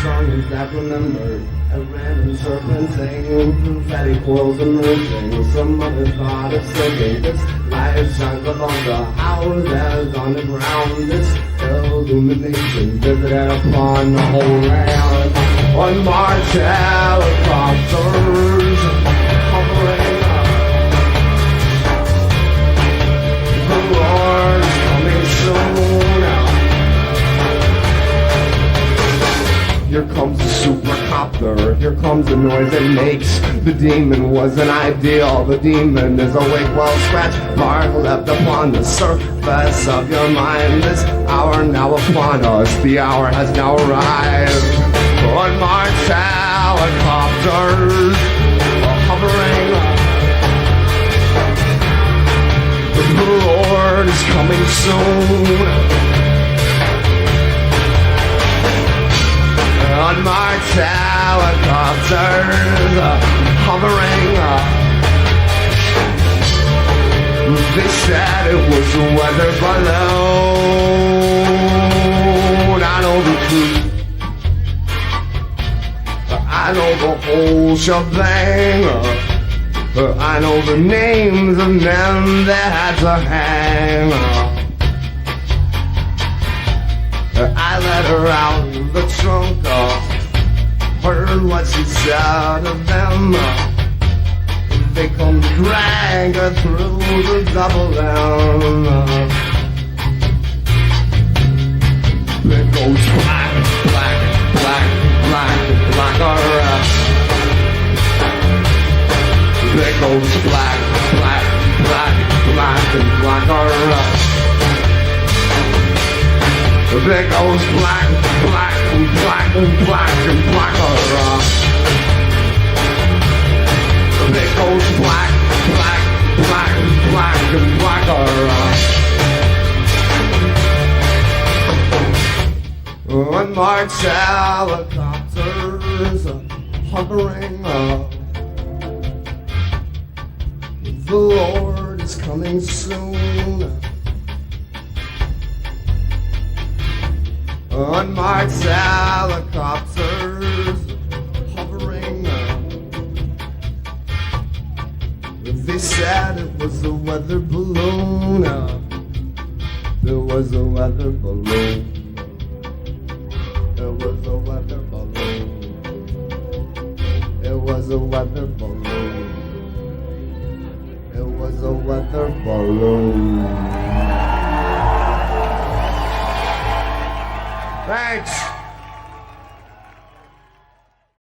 songs that remembered a random serpentine, confetti coils emerging, some other thought of singing. This life shines above the houses on the ground. This illumination visited upon the whole land. Unmarked helicopters hovering up. The Lord's coming soon. Here comes the supercopter, here comes the noise it makes. The demon wasn't ideal, the demon is awake, well scratched mark left upon the surface of your mind. This hour now upon us, the hour has now arrived. Unmarked helicopters are hovering. The Lord is coming soon. Unmarked helicopters hovering. They said it was a weather balloon. I know the truth. I know the whole shebang. I know the names of men that had to hang. I let her out of the trunk, heard what she said of them. They come drag her through the double down. There goes black, black, black, black, black, there goes black, black, black, black, and black, there goes black, black, and black, and black, and black, there goes black, black, black, and black, and black, Unmarked helicopters hovering up. The Lord is coming soon. Unmarked helicopters hovering. They said it was a weather balloon. It was a weather balloon. It was a weather balloon. It was a weather balloon. It was a weather balloon. Thanks.